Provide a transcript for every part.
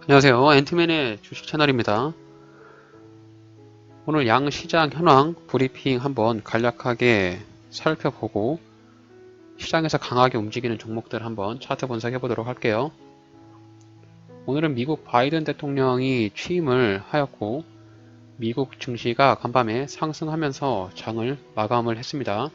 안녕하세요. 엔트맨의 주식 채널입니다. 오늘 양시장 현황 브리핑 한번 간략하게 살펴보고 시장에서 강하게 움직이는 종목들 한번 차트 분석해 보도록 할게요. 오늘은 미국 바이든 대통령이 취임을 하였고 미국 증시가 간밤에 상승하면서 장을 마감을 했습니다.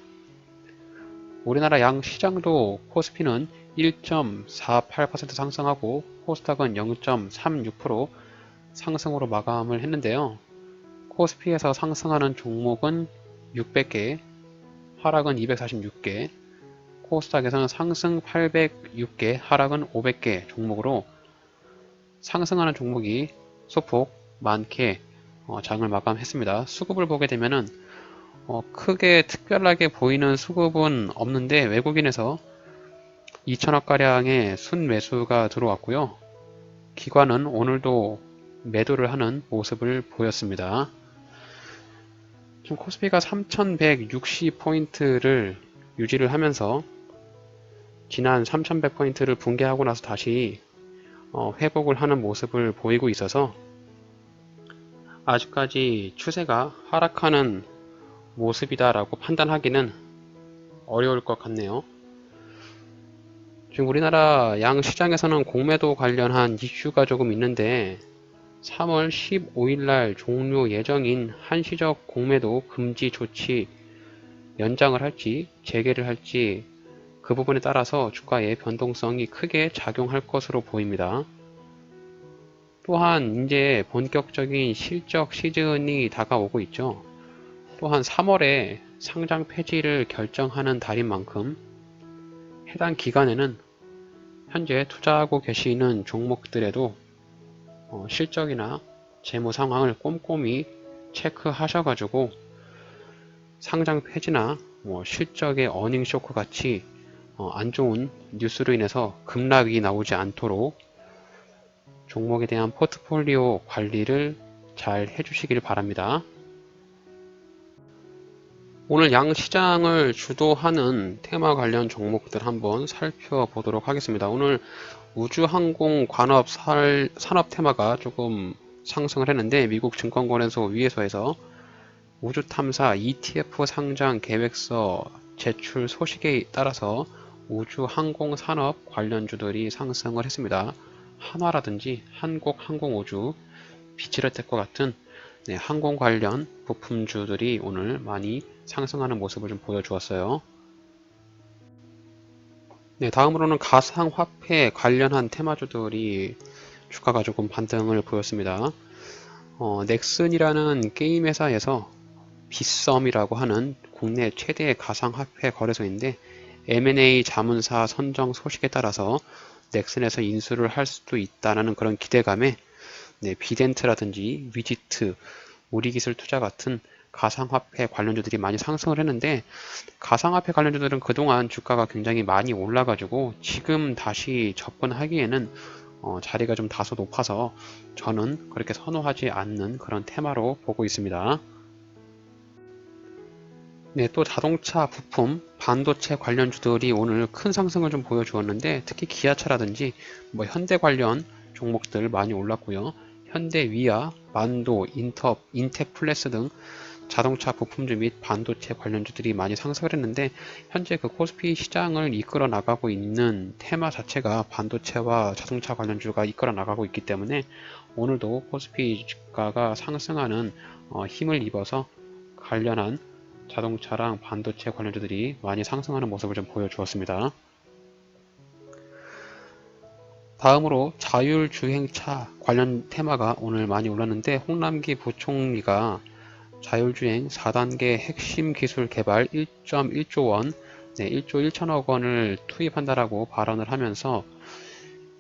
우리나라 양시장도 코스피는 1.48% 상승하고 코스닥은 0.36% 상승으로 마감을 했는데요. 코스피에서 상승하는 종목은 600개, 하락은 246개, 코스닥에서는 상승 806개, 하락은 500개 종목으로 상승하는 종목이 소폭 많게 장을 마감했습니다. 수급을 보게 되면은 크게 특별하게 보이는 수급은 없는데 외국인에서 2천억가량의 순매수가 들어왔고요. 기관은 오늘도 매도를 하는 모습을 보였습니다. 지금 코스피가 3160포인트를 유지를 하면서 지난 3100포인트를 붕괴하고 나서 다시 회복을 하는 모습을 보이고 있어서 아직까지 추세가 하락하는 모습이다라고 판단하기는 어려울 것 같네요. 지금 우리나라 양시장에서는 공매도 관련한 이슈가 조금 있는데 3월 15일날 종료 예정인 한시적 공매도 금지 조치 연장을 할지 재개를 할지 그 부분에 따라서 주가의 변동성이 크게 작용할 것으로 보입니다. 또한 이제 본격적인 실적 시즌이 다가오고 있죠. 또한 3월에 상장 폐지를 결정하는 달인 만큼 해당 기간에는 현재 투자하고 계시는 종목들에도 실적이나 재무 상황을 꼼꼼히 체크하셔가지고 상장 폐지나 실적의 어닝 쇼크 같이 안 좋은 뉴스로 인해서 급락이 나오지 않도록 종목에 대한 포트폴리오 관리를 잘 해주시길 바랍니다. 오늘 양시장을 주도하는 테마 관련 종목들 한번 살펴보도록 하겠습니다. 오늘 우주항공 관업 산업 테마가 조금 상승을 했는데 미국 증권거래소 위에서에서 우주탐사 ETF 상장 계획서 제출 소식에 따라서 우주항공산업 관련주들이 상승을 했습니다. 한화라든지 한국항공우주, 비치레텍과 같은 항공 관련 부품주들이 오늘 많이 상승하는 모습을 좀 보여주었어요. 다음으로는 가상화폐 관련한 테마주들이 주가가 조금 반등을 보였습니다. 넥슨이라는 게임 회사에서 빗썸이라고 하는 국내 최대의 가상화폐 거래소인데 M&A 자문사 선정 소식에 따라서 넥슨에서 인수를 할 수도 있다는 그런 기대감에 비덴트라든지 위지트, 우리기술투자 같은 가상화폐 관련주들이 많이 상승을 했는데 가상화폐 관련주들은 그동안 주가가 굉장히 많이 올라가지고 지금 다시 접근하기에는 자리가 좀 다소 높아서 저는 그렇게 선호하지 않는 그런 테마로 보고 있습니다. 또 자동차 부품, 반도체 관련주들이 오늘 큰 상승을 좀 보여주었는데 특히 기아차라든지 현대 관련 종목들 많이 올랐고요. 현대 위아, 만도, 인텍플레스 등 자동차 부품주 및 반도체 관련주들이 많이 상승을 했는데 현재 그 코스피 시장을 이끌어 나가고 있는 테마 자체가 반도체와 자동차 관련주가 이끌어 나가고 있기 때문에 오늘도 코스피 주가가 상승하는 힘을 입어서 관련한 자동차랑 반도체 관련주들이 많이 상승하는 모습을 좀 보여주었습니다. 다음으로 자율주행차 관련 테마가 오늘 많이 올랐는데 홍남기 부총리가 자율주행 4단계 핵심 기술 개발 1.1조 원, 1조 1천억 원을 투입한다라고 발언을 하면서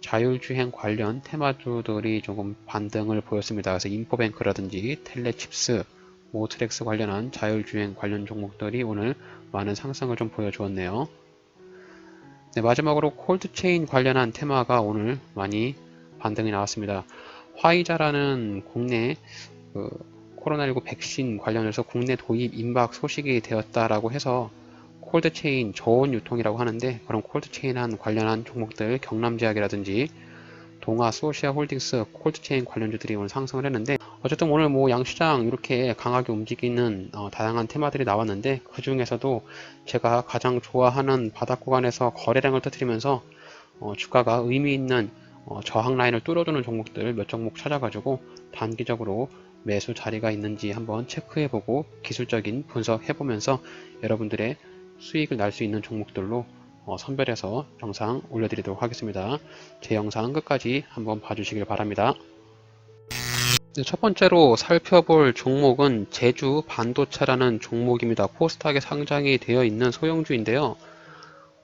자율주행 관련 테마주들이 조금 반등을 보였습니다. 그래서 인포뱅크라든지 텔레칩스, 모트렉스 관련한 자율주행 관련 종목들이 오늘 많은 상승을 좀 보여주었네요. 마지막으로 콜드체인 관련한 테마가 오늘 많이 반등이 나왔습니다. 화이자라는 국내 코로나19 백신 관련해서 국내 도입 임박 소식이 되었다라고 해서 콜드체인 저온 유통이라고 하는데 그런 콜드체인한 관련한 종목들 경남제약이라든지 동아, 소시아홀딩스, 콜드체인 관련주들이 오늘 상승을 했는데, 어쨌든 오늘 뭐 양시장 이렇게 강하게 움직이는 다양한 테마들이 나왔는데, 그 중에서도 제가 가장 좋아하는 바닥 구간에서 거래량을 터뜨리면서 주가가 의미 있는 저항 라인을 뚫어주는 종목들 몇 종목 찾아가지고 단기적으로 매수 자리가 있는지 한번 체크해보고 기술적인 분석해보면서 여러분들의 수익을 날 수 있는 종목들로 선별해서 영상 올려드리도록 하겠습니다. 제 영상 끝까지 한번 봐주시길 바랍니다. 네, 첫 번째로 살펴볼 종목은 제주 반도체라는 종목입니다. 코스닥에 상장이 되어 있는 소형주인데요.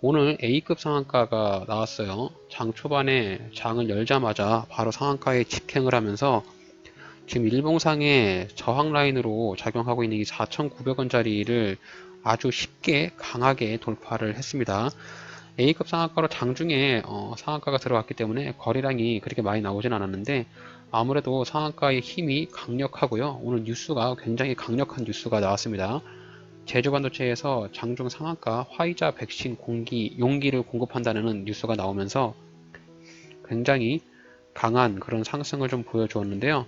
오늘 A급 상한가가 나왔어요. 장 초반에 장을 열자마자 바로 상한가에 직행을 하면서 지금 일봉상의 저항 라인으로 작용하고 있는 이 4,900원짜리를 아주 쉽게 강하게 돌파를 했습니다. A급 상한가로 장중에 상한가가 들어갔기 때문에 거래량이 그렇게 많이 나오진 않았는데 아무래도 상한가의 힘이 강력하고요. 오늘 뉴스가 굉장히 강력한 뉴스가 나왔습니다. 제주반도체에서 장중 상한가 화이자 백신 용기를 공급한다는 뉴스가 나오면서 굉장히 강한 그런 상승을 좀 보여주었는데요.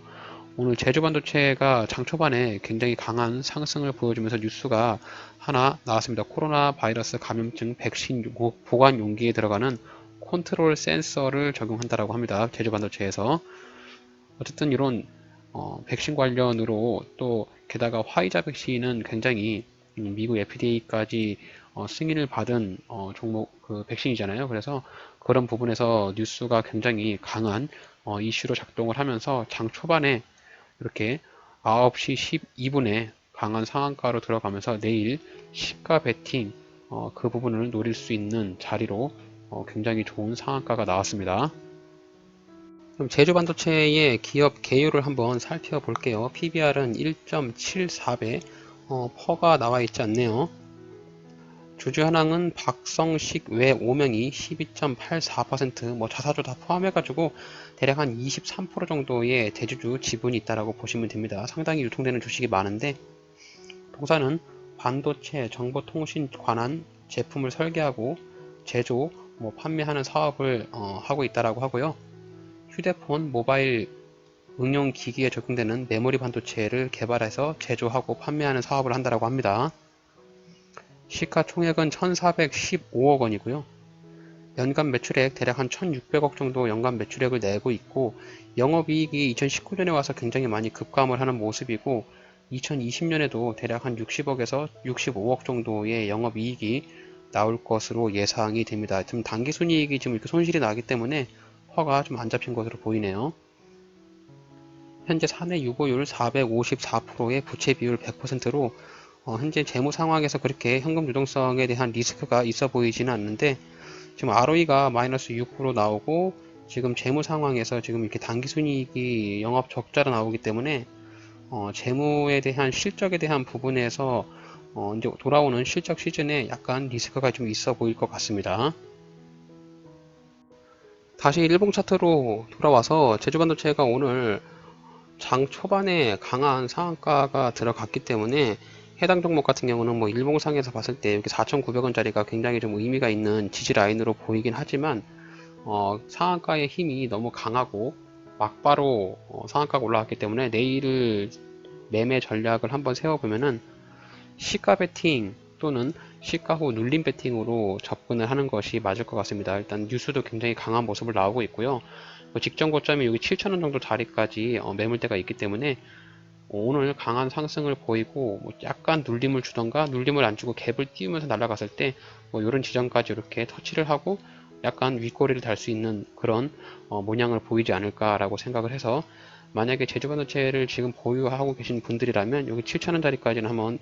오늘 제주반도체가 장 초반에 굉장히 강한 상승을 보여주면서 뉴스가 하나 나왔습니다. 코로나 바이러스 감염증 백신 보관 용기에 들어가는 컨트롤 센서를 적용한다라고 합니다. 제주반도체에서. 어쨌든 이런 백신 관련으로 또 게다가 화이자 백신은 굉장히 미국 FDA까지 승인을 받은 종목 그 백신이잖아요. 그래서 그런 부분에서 뉴스가 굉장히 강한 이슈로 작동을 하면서 장 초반에 이렇게 9시 12분에 강한 상한가로 들어가면서 내일 시가 베팅 그 부분을 노릴 수 있는 자리로 굉장히 좋은 상한가가 나왔습니다. 그럼 제주반도체의 기업 개요를 한번 살펴볼게요. PBR은 1.74배, 퍼가 나와 있지 않네요. 주주 현황은 박성식 외 5명이 12.84%, 뭐 자사주 다 포함해가지고 대략 한 23% 정도의 대주주 지분이 있다라고 보시면 됩니다. 상당히 유통되는 주식이 많은데, 동사는 반도체, 정보통신 관한 제품을 설계하고 제조, 뭐 판매하는 사업을 하고 있다라고 하고요. 휴대폰, 모바일 응용 기기에 적용되는 메모리 반도체를 개발해서 제조하고 판매하는 사업을 한다라고 합니다. 시가총액은 1415억 원이고요. 연간 매출액 대략 한 1600억 정도 연간 매출액을 내고 있고 영업이익이 2019년에 와서 굉장히 많이 급감을 하는 모습이고 2020년에도 대략 한 60억에서 65억 정도의 영업이익이 나올 것으로 예상이 됩니다. 지금 당기순이익이 지금 이렇게 손실이 나기 때문에 허가 좀 안 잡힌 것으로 보이네요. 현재 사내 유보율 454%의 부채 비율 100%로 현재 재무 상황에서 그렇게 현금 유동성에 대한 리스크가 있어 보이지는 않는데 지금 ROE가 마이너스 6% 나오고 지금 재무 상황에서 지금 이렇게 당기순이익이 영업 적자로 나오기 때문에 재무에 대한 실적에 대한 부분에서 이제 돌아오는 실적 시즌에 약간 리스크가 좀 있어 보일 것 같습니다. 다시 일봉 차트로 돌아와서 제주반도체가 오늘 장 초반에 강한 상한가가 들어갔기 때문에 해당 종목 같은 경우는 뭐 일봉상에서 봤을 때 이렇게 4,900원짜리가 굉장히 좀 의미가 있는 지지 라인으로 보이긴 하지만 상한가의 힘이 너무 강하고 막바로 상한가가 올라왔기 때문에 내일을 매매 전략을 한번 세워보면은 시가 베팅 또는 시가 후 눌림 베팅으로 접근을 하는 것이 맞을 것 같습니다. 일단 뉴스도 굉장히 강한 모습을 나오고 있고요. 직전 고점이 여기 7,000원 정도 자리까지 매물대가 있기 때문에 오늘 강한 상승을 보이고 약간 눌림을 주던가 눌림을 안 주고 갭을 띄우면서 날아갔을 때 이런 지점까지 이렇게 터치를 하고 약간 윗꼬리를 달 수 있는 그런 모양을 보이지 않을까라고 생각을 해서 만약에 제주반도체를 지금 보유하고 계신 분들이라면 여기 7,000원짜리까지는 한번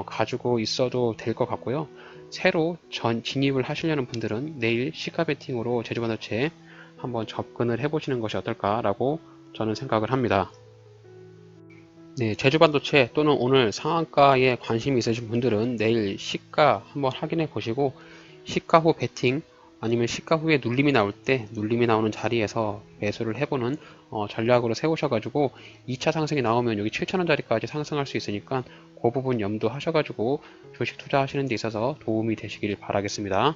가지고 있어도 될 것 같고요. 새로 진입을 하시려는 분들은 내일 시가 베팅으로 제주반도체 한번 접근을 해보시는 것이 어떨까라고 저는 생각을 합니다. 네, 제주반도체 또는 오늘 상한가에 관심이 있으신 분들은 내일 시가 한번 확인해 보시고 시가 후 베팅 아니면 시가 후에 눌림이 나올 때 눌림이 나오는 자리에서 매수를 해보는 전략으로 세우셔가지고 2차 상승이 나오면 여기 7,000원짜리까지 상승할 수 있으니까 그 부분 염두하셔가지고 주식 투자하시는 데 있어서 도움이 되시길 바라겠습니다.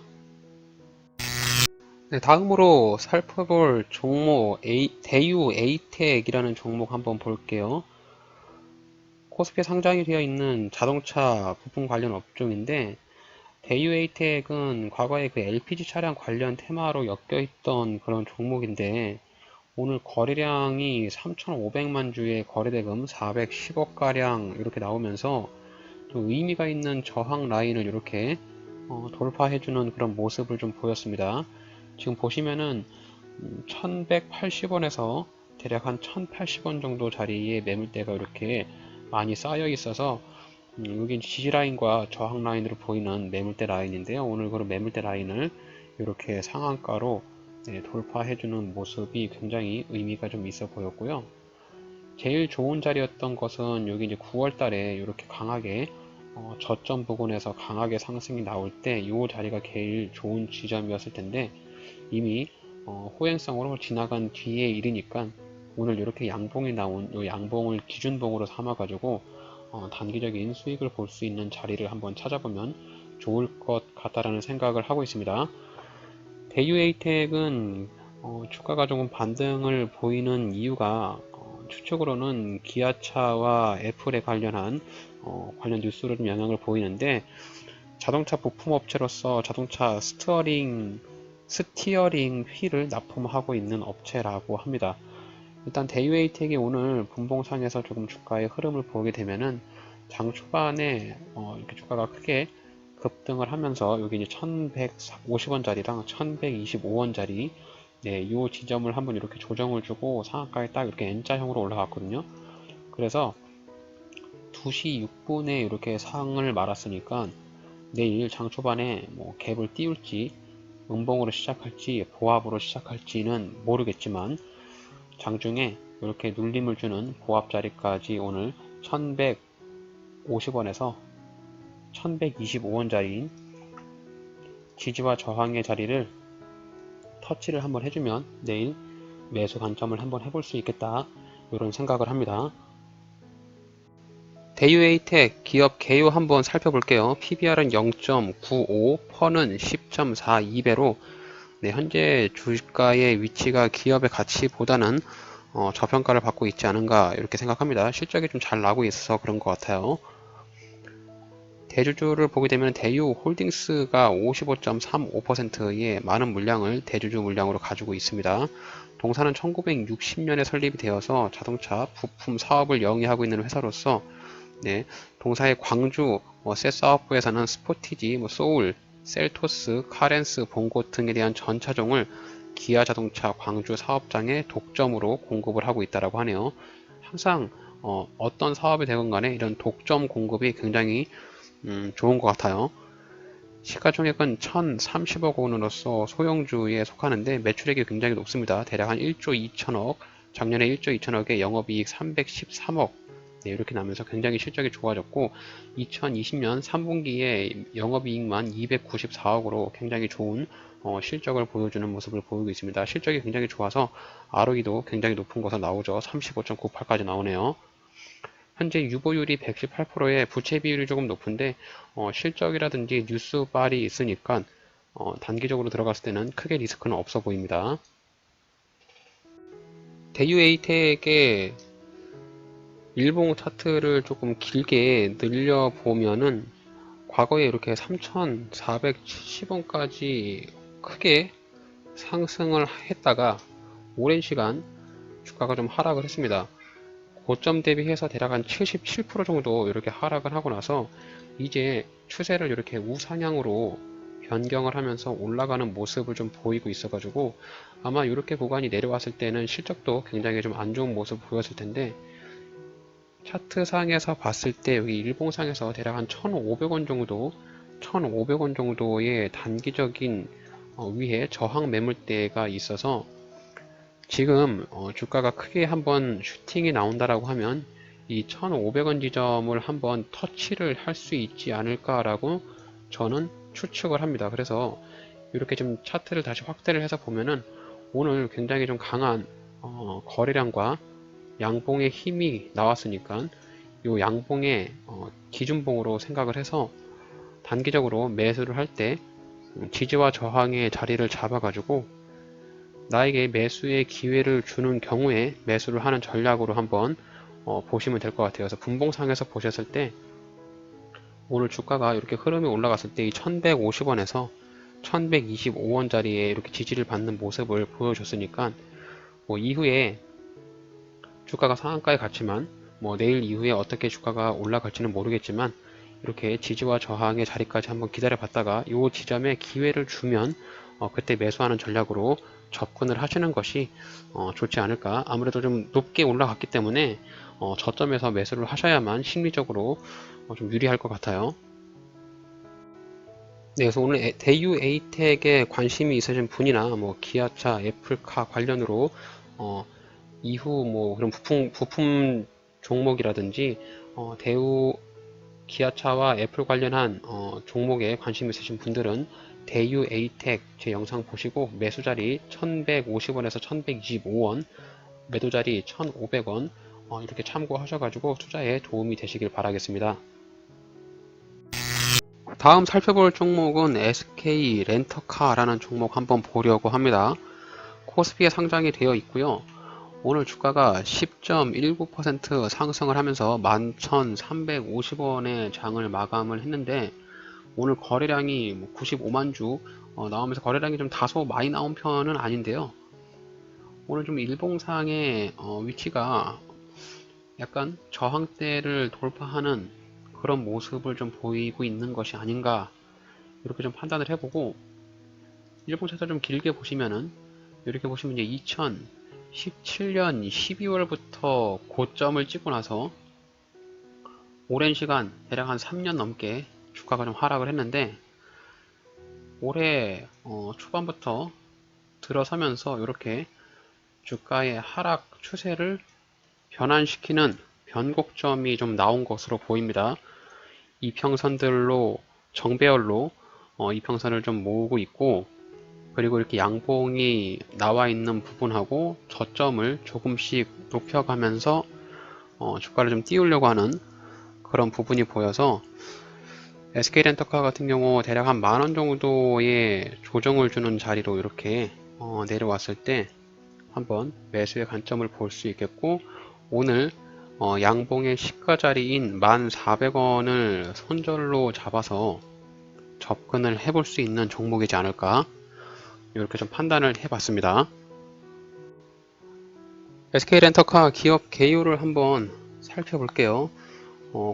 네, 다음으로 살펴볼 종목 대유 에이텍이라는 종목 한번 볼게요. 코스피에 상장이 되어 있는 자동차 부품 관련 업종인데 대유 에이텍은 과거에 그 LPG 차량 관련 테마로 엮여있던 그런 종목인데 오늘 거래량이 3,500만 주의 거래대금 410억가량 이렇게 나오면서 좀 의미가 있는 저항 라인을 이렇게 돌파해주는 그런 모습을 좀 보였습니다. 지금 보시면은 1180원에서 대략 한 1080원 정도 자리에 매물대가 이렇게 많이 쌓여 있어서 여기 지지라인과 저항라인으로 보이는 매물대 라인인데요. 오늘 그런 매물대 라인을 이렇게 상한가로 돌파해주는 모습이 굉장히 의미가 좀 있어 보였고요. 제일 좋은 자리였던 것은 여기 이제 9월 달에 이렇게 강하게 저점 부근에서 강하게 상승이 나올 때 이 자리가 제일 좋은 지점이었을 텐데 이미 호행성으로 지나간 뒤에 일이니까 오늘 이렇게 양봉이 나온 이 양봉을 기준봉으로 삼아 가지고 단기적인 수익을 볼 수 있는 자리를 한번 찾아보면 좋을 것 같다라는 생각을 하고 있습니다. 대유에이텍은 주가가 조금 반등을 보이는 이유가 추측으로는 기아차와 애플에 관련한 관련 뉴스로 좀 영향을 보이는데 자동차 부품업체로서 자동차 스티어링 휠을 납품하고 있는 업체라고 합니다. 일단 대유에이텍이 오늘 분봉상에서 조금 주가의 흐름을 보게 되면은 장 초반에 이렇게 주가가 크게 급등을 하면서 여기 이제 1150원짜리랑 1125원짜리 이 지점을 한번 이렇게 조정을 주고 상한가에 딱 이렇게 N자형으로 올라갔거든요. 그래서 2시 6분에 이렇게 상을 말았으니까 내일 장 초반에 뭐 갭을 띄울지 음봉으로 시작할지 보합으로 시작할지는 모르겠지만 장중에 이렇게 눌림을 주는 보합 자리까지 오늘 1150원에서 1125원짜리인 지지와 저항의 자리를 터치를 한번 해주면 내일 매수 관점을 한번 해볼 수 있겠다 이런 생각을 합니다. 대유에이텍 기업 개요 한번 살펴볼게요. PBR은 0.95, 퍼는 10.42배로 현재 주가의 위치가 기업의 가치보다는 저평가를 받고 있지 않은가 이렇게 생각합니다. 실적이 좀 잘 나고 있어서 그런 것 같아요. 대주주를 보게 되면 대유홀딩스가 55.35%의 많은 물량을 대주주 물량으로 가지고 있습니다. 동사는 1960년에 설립이 되어서 자동차 부품 사업을 영위하고 있는 회사로서 동사의 광주 셋 사업부에서는 스포티지, 소울, 셀토스, 카렌스, 봉고 등에 대한 전 차종을 기아 자동차 광주 사업장에 독점으로 공급을 하고 있다고 하네요. 항상 어떤 사업이 되건 간에 이런 독점 공급이 굉장히 좋은 것 같아요. 시가총액은 1030억 원으로서 소형주에 속하는데 매출액이 굉장히 높습니다. 대략 한 1조 2천억, 작년에 1조 2천억에 영업이익 313억 이렇게 나면서 굉장히 실적이 좋아졌고 2020년 3분기에 영업이익만 294억으로 굉장히 좋은 실적을 보여주는 모습을 보이고 있습니다. 실적이 굉장히 좋아서 ROE도 굉장히 높은 것으로 나오죠. 35.98까지 나오네요. 현재 유보율이 118%에 부채 비율이 조금 높은데 실적이라든지 뉴스발이 있으니까 단기적으로 들어갔을 때는 크게 리스크는 없어 보입니다. 대유에이텍의 일봉 차트를 조금 길게 늘려보면은 과거에 이렇게 3,470원까지 크게 상승을 했다가 오랜 시간 주가가 좀 하락을 했습니다. 고점 대비해서 대략 한 77% 정도 이렇게 하락을 하고 나서 이제 추세를 이렇게 우상향으로 변경을 하면서 올라가는 모습을 좀 보이고 있어 가지고 아마 이렇게 구간이 내려왔을 때는 실적도 굉장히 좀 안 좋은 모습을 보였을 텐데 차트상에서 봤을 때 여기 일봉상에서 대략 한 1,500원 정도 1,500원 정도의 단기적인 위에 저항 매물대가 있어서 지금 주가가 크게 한번 슈팅이 나온다라고 하면 이 1,500원 지점을 한번 터치를 할 수 있지 않을까라고 저는 추측을 합니다. 그래서 이렇게 좀 차트를 다시 확대를 해서 보면은 오늘 굉장히 좀 강한 거래량과 양봉의 힘이 나왔으니까 이 양봉의 기준봉으로 생각을 해서 단기적으로 매수를 할 때 지지와 저항의 자리를 잡아 가지고 나에게 매수의 기회를 주는 경우에 매수를 하는 전략으로 한번 보시면 될 것 같아요. 그래서 분봉상에서 보셨을 때 오늘 주가가 이렇게 흐름이 올라갔을 때 이 1150원에서 1125원짜리에 이렇게 지지를 받는 모습을 보여줬으니까 뭐 이후에 주가가 상한가에 갔지만 뭐 내일 이후에 어떻게 주가가 올라갈지는 모르겠지만 이렇게 지지와 저항의 자리까지 한번 기다려 봤다가 이 지점에 기회를 주면 그때 매수하는 전략으로 접근을 하시는 것이 좋지 않을까. 아무래도 좀 높게 올라갔기 때문에 저점에서 매수를 하셔야만 심리적으로 좀 유리할 것 같아요. 네, 그래서 오늘 대유 에이텍에 관심이 있으신 분이나 뭐 기아차, 애플카 관련으로 이후 뭐 그런 부품 종목이라든지 대우 기아차와 애플 관련한 종목에 관심 있으신 분들은 대유 에이텍 제 영상 보시고 매수 자리 1150원에서 1125원, 매도 자리 1500원 이렇게 참고하셔가지고 투자에 도움이 되시길 바라겠습니다. 다음 살펴볼 종목은 SK 렌터카라는 종목 한번 보려고 합니다. 코스피에 상장이 되어 있고요. 오늘 주가가 10.19% 상승을 하면서 11,350원의 장을 마감을 했는데 오늘 거래량이 95만 주 나오면서 거래량이 좀 다소 많이 나온 편은 아닌데요. 오늘 좀 일봉상의 위치가 약간 저항대를 돌파하는 그런 모습을 좀 보이고 있는 것이 아닌가 이렇게 좀 판단을 해보고 일본 차트 좀 길게 보시면은 이렇게 보시면 이제 2017년 12월부터 고점을 찍고 나서 오랜 시간 대략 한 3년 넘게 주가가 좀 하락을 했는데 올해 초반부터 들어서면서 이렇게 주가의 하락 추세를 변환시키는 변곡점이 좀 나온 것으로 보입니다. 이평선들로 정배열로 이평선을 좀 모으고 있고 그리고 이렇게 양봉이 나와 있는 부분하고 저점을 조금씩 높여가면서 주가를 좀 띄우려고 하는 그런 부분이 보여서 SK렌터카 같은 경우 대략 한 만원 정도의 조정을 주는 자리로 이렇게 내려왔을 때 한번 매수의 관점을 볼 수 있겠고 오늘 양봉의 시가 자리인 1,400원을 손절로 잡아서 접근을 해볼 수 있는 종목이지 않을까 이렇게 좀 판단을 해봤습니다. SK렌터카 기업 개요를 한번 살펴볼게요.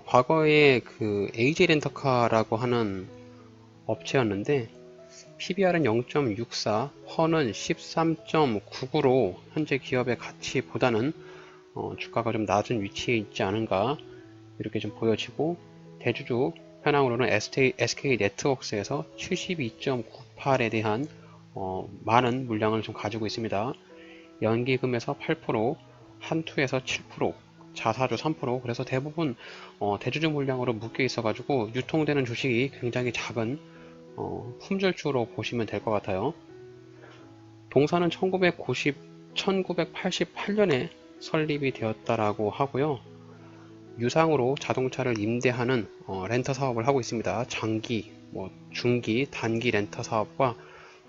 과거에 그 AJ렌터카라고 하는 업체였는데 PBR은 0.64, 펀은 13.99로 현재 기업의 가치보다는 주가가 좀 낮은 위치에 있지 않은가 이렇게 좀 보여지고 대주주 현황으로는 SK 네트워크스에서 72.98에 대한 많은 물량을 좀 가지고 있습니다. 연기금에서 8%, 한투에서 7%, 자사주 3%, 그래서 대부분 대주주 물량으로 묶여 있어 가지고 유통되는 주식이 굉장히 작은 품절주로 보시면 될 것 같아요. 동사는 1988년에 설립이 되었다라고 하고요. 유상으로 자동차를 임대하는 렌터 사업을 하고 있습니다. 장기, 중기, 단기 렌터 사업과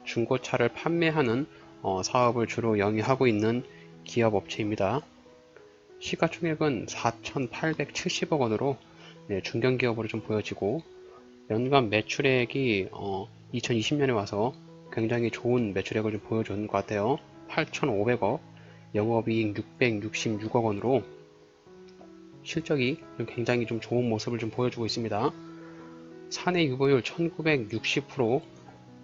중고차를 판매하는 사업을 주로 영위하고 있는 기업 업체입니다. 시가총액은 4,870억 원으로 중견기업으로 좀 보여지고 연간 매출액이 2020년에 와서 굉장히 좋은 매출액을 좀 보여준 것 같아요. 8,500억, 영업이익 666억 원으로 실적이 굉장히 좀 좋은 모습을 좀 보여주고 있습니다. 사내 유보율 1960%,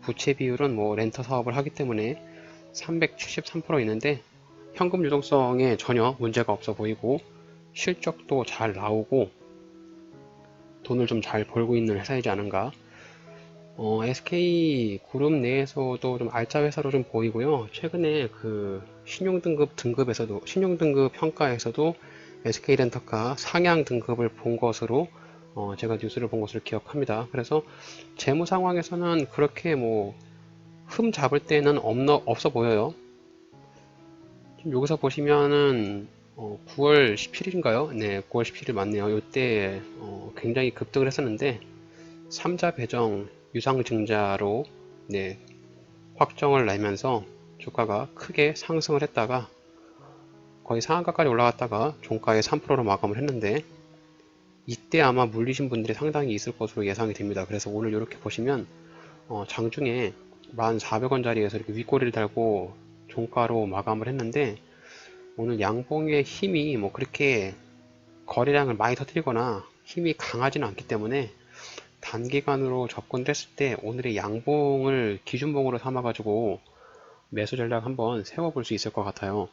부채 비율은 렌터 사업을 하기 때문에 373% 있는데 현금 유동성에 전혀 문제가 없어 보이고 실적도 잘 나오고 돈을 좀 잘 벌고 있는 회사이지 않은가. SK그룹 내에서도 좀 알짜 회사로 좀 보이고요. 최근에 그 신용등급 평가에서도 SK렌터카 상향 등급을 본 것으로 제가 뉴스를 본 것으로 기억합니다. 그래서 재무 상황에서는 그렇게 흠 잡을 때는 없어 보여요. 지금 여기서 보시면은 9월 17일인가요? 네, 9월 17일 맞네요. 이때 굉장히 급등을 했었는데 3자 배정 유상증자로 확정을 내면서 주가가 크게 상승을 했다가 거의 상한가까지 올라갔다가 종가에 3%로 마감을 했는데, 이때 아마 물리신 분들이 상당히 있을 것으로 예상이 됩니다. 그래서 오늘 이렇게 보시면 장중에 1,400원짜리에서 이렇게 윗꼬리를 달고 종가로 마감을 했는데, 오늘 양봉의 힘이 뭐 그렇게 거래량을 많이 터뜨리거나 힘이 강하지는 않기 때문에 단기간으로 접근을 했을 때 오늘의 양봉을 기준봉으로 삼아 가지고 매수 전략 한번 세워볼 수 있을 것 같아요.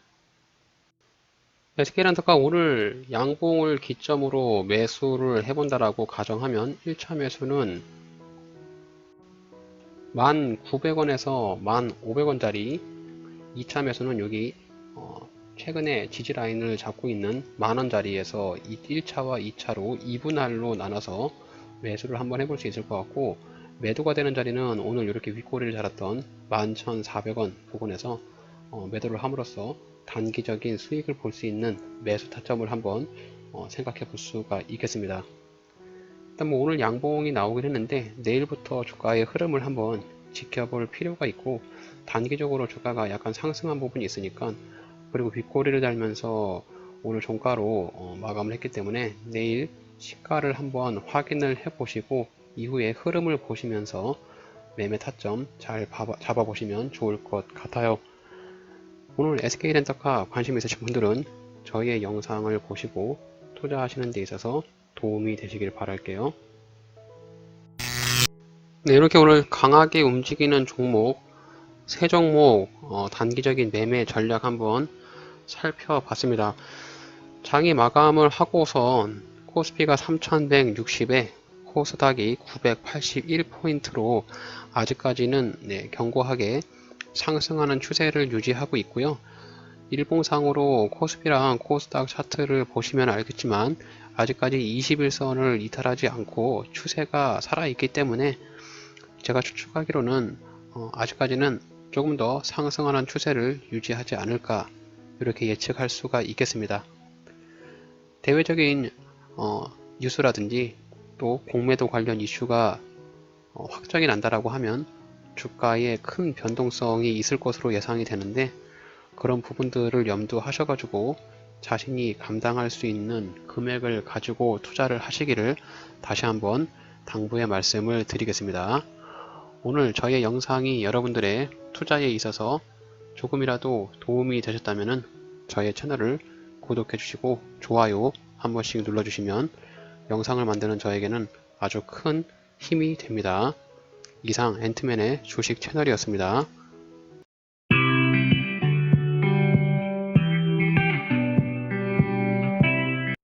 SK렌터가 오늘 양봉을 기점으로 매수를 해본다라고 가정하면 1차 매수는 1,900원에서 1,500원짜리, 2차 매수는 여기 최근에 지지 라인을 잡고 있는 만원짜리에서 1차와 2차로 2분할로 나눠서 매수를 한번 해볼 수 있을 것 같고, 매도가 되는 자리는 오늘 이렇게 윗꼬리를 달았던 11,400원 부근에서 매도를 함으로써 단기적인 수익을 볼 수 있는 매수 타점을 한번 생각해 볼 수가 있겠습니다. 일단 뭐 오늘 양봉이 나오긴 했는데 내일부터 주가의 흐름을 한번 지켜볼 필요가 있고, 단기적으로 주가가 약간 상승한 부분이 있으니까, 그리고 윗꼬리를 달면서 오늘 종가로 마감을 했기 때문에 내일 시가를 한번 확인을 해 보시고 이후에 흐름을 보시면서 매매 타점 잘 잡아 보시면 좋을 것 같아요. 오늘 SK렌터카 관심 있으신 분들은 저희의 영상을 보시고 투자하시는 데 있어서 도움이 되시길 바랄게요. 네, 이렇게 오늘 강하게 움직이는 종목, 세 종목 단기적인 매매 전략 한번 살펴봤습니다. 장이 마감을 하고선 코스피가 3160에 코스닥이 981포인트로 아직까지는 견고하게 상승하는 추세를 유지하고 있고요. 일봉상으로 코스피랑 코스닥 차트를 보시면 알겠지만 아직까지 21선을 이탈하지 않고 추세가 살아있기 때문에 제가 추측하기로는 아직까지는 조금 더 상승하는 추세를 유지하지 않을까, 이렇게 예측할 수가 있겠습니다. 대외적인 뉴스라든지 또 공매도 관련 이슈가 확정이 난다라고 하면 주가에 큰 변동성이 있을 것으로 예상이 되는데, 그런 부분들을 염두하셔가지고 자신이 감당할 수 있는 금액을 가지고 투자를 하시기를 다시 한번 당부의 말씀을 드리겠습니다. 오늘 저의 영상이 여러분들의 투자에 있어서 조금이라도 도움이 되셨다면 저의 채널을 구독해 주시고 좋아요 한 번씩 눌러주시면 영상을 만드는 저에게는 아주 큰 힘이 됩니다. 이상 앤트맨의 주식 채널이었습니다.